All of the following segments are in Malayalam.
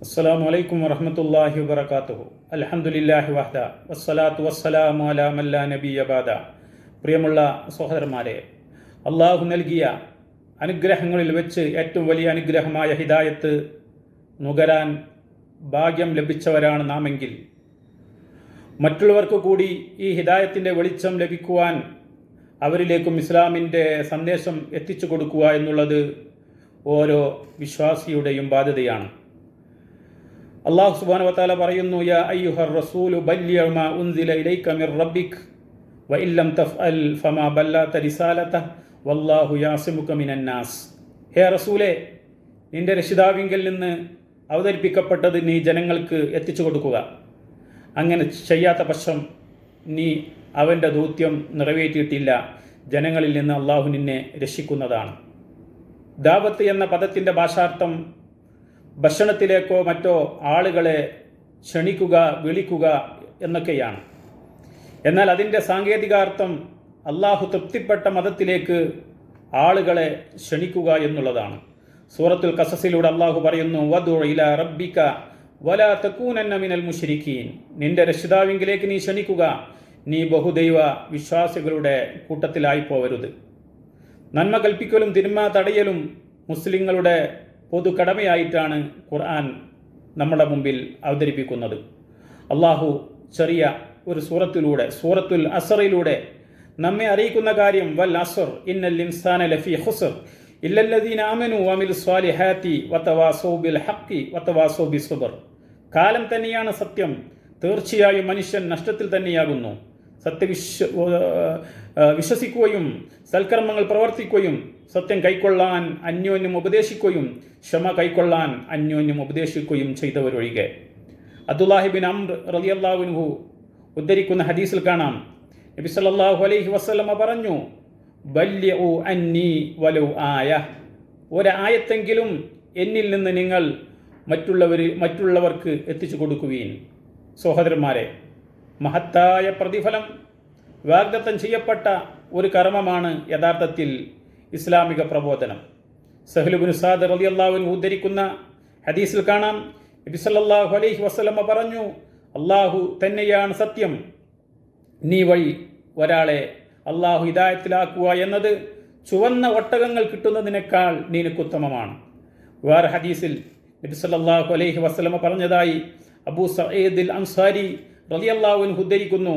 അസ്സലാമു അലൈക്കും വറഹ്മത്തുള്ളാഹി വബറകാതുഹു. അൽഹംദുലില്ലാഹി വഹ്ദ വസ്സലാത്തു വസ്സലാമു അലാ മൻ ലാ നബിയ്യ ബഅദ. പ്രിയമുള്ള സഹോദരന്മാരെ, അള്ളാഹു നൽകിയ അനുഗ്രഹങ്ങളിൽ വെച്ച് ഏറ്റവും വലിയ അനുഗ്രഹമായ ഹിദായത്ത് നുകരാൻ ഭാഗ്യം ലഭിച്ചവരാണ് നാമെങ്കിൽ മറ്റുള്ളവർക്ക് കൂടി ഈ ഹിദായത്തിൻ്റെ വെളിച്ചം ലഭിക്കുവാൻ അവരിലേക്കും ഇസ്ലാമിൻ്റെ സന്ദേശം എത്തിച്ചു കൊടുക്കുക എന്നുള്ളത് ഓരോ വിശ്വാസിയുടെയും ബാധ്യതയാണ്. അല്ലാഹു സുബ്ഹാനഹു വ തആല പറയുന്നു, യാ അയ്യുഹർ റസൂലു ബല്ലിഗ് മാ ഉൻസില ഇലൈക മിർ റബ്ബിക് വ ഇല്ലം തഫ്അൽ ഫമാ ബല്ലഗത റിസാലതഹു വല്ലാഹു യാസിമുക മിനൻ നാസ്. ഹേ റസൂലേ, നിന്റെ രക്ഷിതാവിങ്കിൽ നിന്ന് അവതരിപ്പിക്കപ്പെട്ടത് നീ ജനങ്ങൾക്ക് എത്തിച്ചു കൊടുക്കുക. അങ്ങനെ ചെയ്യാത്ത പക്ഷം നീ അവൻ്റെ ദൗത്യം നിറവേറ്റിയിട്ടില്ല. ജനങ്ങളിൽ നിന്ന് അള്ളാഹു നിന്നെ രക്ഷിക്കുന്നതാണ്. ദാവത്ത് എന്ന പദത്തിൻ്റെ ഭാഷാർത്ഥം ഭക്ഷണത്തിലേക്കോ മറ്റോ ആളുകളെ ക്ഷണിക്കുക, വിളിക്കുക എന്നൊക്കെയാണ്. എന്നാൽ അതിൻ്റെ സാങ്കേതികാർത്ഥം അള്ളാഹു തൃപ്തിപ്പെട്ട മതത്തിലേക്ക് ആളുകളെ ക്ഷണിക്കുക എന്നുള്ളതാണ്. സൂറത്തുൽ ഖസസിലൂടെ അള്ളാഹു പറയുന്നു, വദു ഇലാ റബ്ബിക വലാ തകൂനന്ന മിനൽ മുശ്രിക്കീൻ. നിന്റെ രക്ഷിതാവിങ്കിലേക്ക് നീ ക്ഷണിക്കുക, നീ ബഹുദൈവ വിശ്വാസികളുടെ കൂട്ടത്തിലായി പോവരുത്. നന്മ കൽപ്പിക്കലും തിന്മ തടയലും മുസ്ലിങ്ങളുടെ പൊതു കടമയായിട്ടാണ് ഖുർആൻ നമ്മുടെ മുമ്പിൽ അവതരിപ്പിക്കുന്നത്. അള്ളാഹു ചെറിയ ഒരു സൂറത്തുൽ അസ്റിലൂടെ നമ്മെ അറിയിക്കുന്ന കാര്യം, വൽ അസ്ർ ഇന്നൽ ഇൻസാന ലഫീ ഖുസ്ർ ഇല്ലല്ലദീന ആമനു വഅമിലുസ് സ്വാലിഹാത്തി വതവാസൗ ബിൽ ഹഖ് വതവാസൗ ബിസ്സബ്ർ. കാലം തന്നെയാണ് സത്യം, തീർച്ചയായും മനുഷ്യൻ നഷ്ടത്തിൽ തന്നെയാകുന്നു. വിശ്വസിക്കുകയും സൽക്കർമ്മങ്ങൾ പ്രവർത്തിക്കുകയും സത്യം കൈക്കൊള്ളാൻ അന്യോന്യം ഉപദേശിക്കുകയും ക്ഷമ കൈക്കൊള്ളാൻ അന്യോന്യം ഉപദേശിക്കുകയും ചെയ്തവരൊഴികെ. അബ്ദുല്ലാഹി ബിൻ അംർ റളിയല്ലാഹു അൻഹു ഉദ്ധരിക്കുന്ന ഹദീസിൽ കാണാം, നബി സല്ലല്ലാഹു അലൈഹി വസല്ലമ പറഞ്ഞു, ബല്ലിഉ അന്നി വലൗ ആയ. ഒരായത്തെങ്കിലും എന്നിൽ നിന്ന് നിങ്ങൾ മറ്റുള്ളവർക്ക് എത്തിച്ചു കൊടുക്കുവീൻ. സഹോദരന്മാരെ, മഹത്തായ പ്രതിഫലം വാഗ്ദത്തം ചെയ്യപ്പെട്ട ഒരു കർമ്മമാണ് യഥാർത്ഥത്തിൽ ഇസ്ലാമിക പ്രബോധനം. സഹ്ലു ബിൻ സഅദ് റളിയല്ലാഹു അൻഹു ഉദ്ധരിക്കുന്ന ഹദീസിൽ കാണാം, നബി സല്ലല്ലാഹു അലൈഹി വസല്ലമ പറഞ്ഞു, അല്ലാഹു തന്നെയാണ് സത്യം. നീ വഴി ഒരാളെ അല്ലാഹു ഹിദായത്തിലാക്കുക എന്നത് ചുവന്ന ഒട്ടകങ്ങൾ കിട്ടുന്നതിനേക്കാൾ നിനക്കുത്തമമാണ്. വേറെ ഹദീസിൽ നബി സല്ലല്ലാഹു അലൈഹി വസല്ലമ പറഞ്ഞതായി അബൂ സഈദ് അൻസാരി റളിയല്ലാഹു അൻഹു ഉദ്ധരിക്കുന്നു,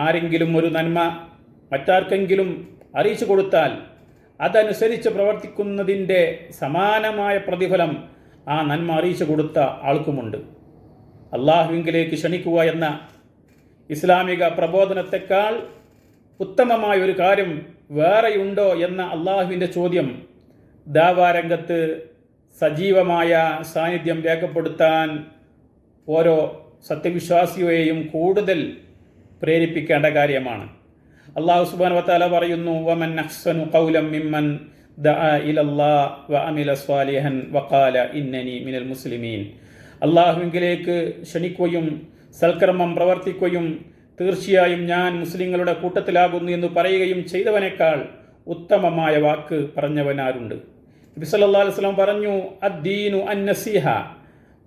ആരെങ്കിലും ഒരു നന്മ മറ്റാർക്കെങ്കിലും അറിയിച്ചു കൊടുത്താൽ അതനുസരിച്ച് പ്രവർത്തിക്കുന്നതിൻ്റെ സമാനമായ പ്രതിഫലം ആ നന്മ അറിയിച്ചു കൊടുത്ത ആൾക്കുമുണ്ട്. അള്ളാഹുവിങ്കിലേക്ക് ക്ഷണിക്കുക എന്ന ഇസ്ലാമിക പ്രബോധനത്തെക്കാൾ ഉത്തമമായ ഒരു കാര്യം വേറെയുണ്ടോ എന്ന അള്ളാഹുവിൻ്റെ ചോദ്യം ദാവാരംഗത്ത് സജീവമായ സാന്നിധ്യം രേഖപ്പെടുത്താൻ ഓരോ സത്യവിശ്വാസിയെയും കൂടുതൽ പ്രേരിപ്പിക്കേണ്ട കാര്യമാണ്. അല്ലാഹു സുബ്ഹാനഹു വ തആല പറയുന്നു, വമൻ അഹ്സനു ഖൗലൻ മിമ്മൻ ദഅ ഇലല്ലാഹി വഅമില സ്വാലിഹൻ വഖാല ഇന്നനി മിനൽ മുസ്ലിമീൻ. അല്ലാഹുവിലേക്ക് ക്ഷണിക്കുകയും സൽക്കർമ്മം പ്രവർത്തിക്കുകയും തീർച്ചയായും ഞാൻ മുസ്ലിങ്ങളുടെ കൂട്ടത്തിലാകുന്നു എന്ന് പറയുകയും ചെയ്തവനേക്കാൾ ഉത്തമമായ വാക്ക് പറഞ്ഞവനാരുണ്ട്. നബി സല്ലല്ലാഹു അലൈഹി വസല്ലം പറഞ്ഞു, അദ്ദീനു അന്നസീഹ.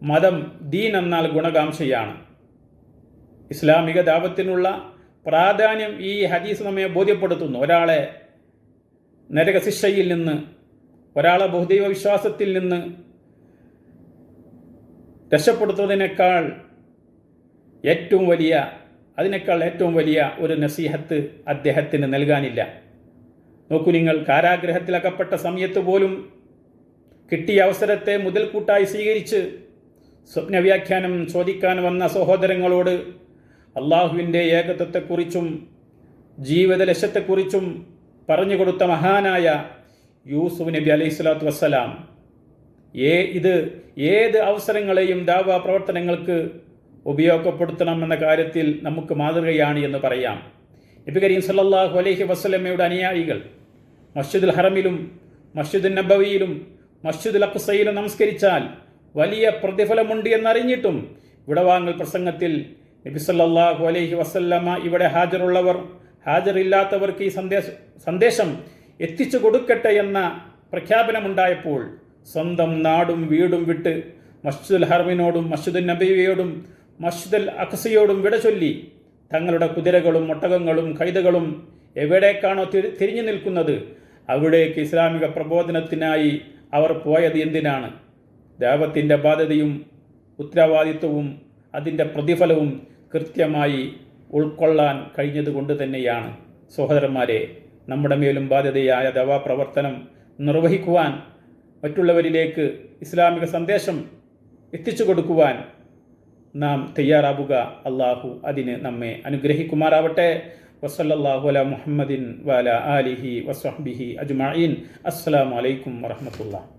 മതം, ദീൻ എന്നാൽ ഗുണകാംക്ഷയാണ്. ഇസ്ലാമിക ദാവത്തിനുള്ള പ്രാധാന്യം ഈ ഹദീസ് നമ്മെ ബോധ്യപ്പെടുത്തുന്നു. ഒരാളെ നരകശിക്ഷയിൽ നിന്ന്, ഒരാളെ ബഹുദൈവ വിശ്വാസത്തിൽ നിന്ന് രക്ഷപ്പെടുത്തുന്നതിനേക്കാൾ ഏറ്റവും വലിയ ഒരു നസീഹത്ത് അദ്ദേഹത്തിന് നൽകാനില്ല. നോക്കൂ, നിങ്ങൾ കാരാഗ്രഹത്തിലകപ്പെട്ട സമയത്ത് പോലും കിട്ടിയ അവസരത്തെ മുതൽക്കൂട്ടായി സ്വീകരിച്ച് സ്വപ്നവ്യാഖ്യാനം ചോദിക്കാൻ വന്ന സഹോദരങ്ങളോട് അള്ളാഹുവിൻ്റെ ഏകത്വത്തെക്കുറിച്ചും ജീവിത ലക്ഷ്യത്തെക്കുറിച്ചും പറഞ്ഞു കൊടുത്ത മഹാനായ യൂസുഫ് നബി അലൈഹി സ്വലാത്തു വസ്സലാം ഏത് അവസരങ്ങളെയും ദാവാ പ്രവർത്തനങ്ങൾക്ക് ഉപയോഗപ്പെടുത്തണമെന്ന കാര്യത്തിൽ നമുക്ക് മാതൃകയാണ് എന്ന് പറയാം. നബി കരീം സല്ലല്ലാഹു അലൈഹി വസല്ലമയുടെ അനുയായികൾ മസ്ജിദുൽ ഹറമിലും മസ്ജിദുൻ നബവിയിലും മസ്ജിദുൽ അഖ്സയിലും നമസ്കരിച്ചാൽ വലിയ പ്രതിഫലമുണ്ട് എന്നറിഞ്ഞിട്ടും വിടവാങ്ങൽ പ്രസംഗത്തിൽ നബി സല്ലല്ലാഹു അലൈഹി വസല്ലമ ഇവിടെ ഹാജറില്ലാത്തവർക്ക് ഈ സന്ദേശം എത്തിച്ചു കൊടുക്കട്ടെ എന്ന പ്രഖ്യാപനമുണ്ടായപ്പോൾ സ്വന്തം നാടും വീടും വിട്ട് മസ്ജിദുൽ ഹറമിനോടും മസ്ജിദുൽ നബവിയോടും മസ്ജിദുൽ അഖ്സയോടും വിട ചൊല്ലി തങ്ങളുടെ കുതിരകളും ഒട്ടകങ്ങളും കൈതകളും എവിടേക്കാണോ തിരിഞ്ഞു നിൽക്കുന്നത് അവിടേക്ക് ഇസ്ലാമിക പ്രബോധനത്തിനായി അവർ പോയത് എന്തിനാണ്? ദഅവത്തിൻ്റെ ബാധ്യതയും ഉത്തരവാദിത്വവും അതിൻ്റെ പ്രതിഫലവും കൃത്യമായി ഉൾക്കൊള്ളാൻ കഴിഞ്ഞതുകൊണ്ട് തന്നെയാണ്. സഹോദരന്മാരെ, നമ്മുടെ മേലും ബാധ്യതയായ ദഅവ പ്രവർത്തനം നിർവഹിക്കുവാൻ, മറ്റുള്ളവരിലേക്ക് ഇസ്ലാമിക സന്ദേശം എത്തിച്ചു കൊടുക്കുവാൻ നാം തയ്യാറാവുക. അള്ളാഹു അതിന് നമ്മെ അനുഗ്രഹിക്കുമാറാവട്ടെ. വസല്ലല്ലാഹു അലാ മുഹമ്മദിൻ വഅലാ ആലിഹി വസ്വഹ്ബിഹി അജ്മഈൻ. അസ്സലാമു അലൈക്കും വറഹ്മത്തുള്ളാഹി.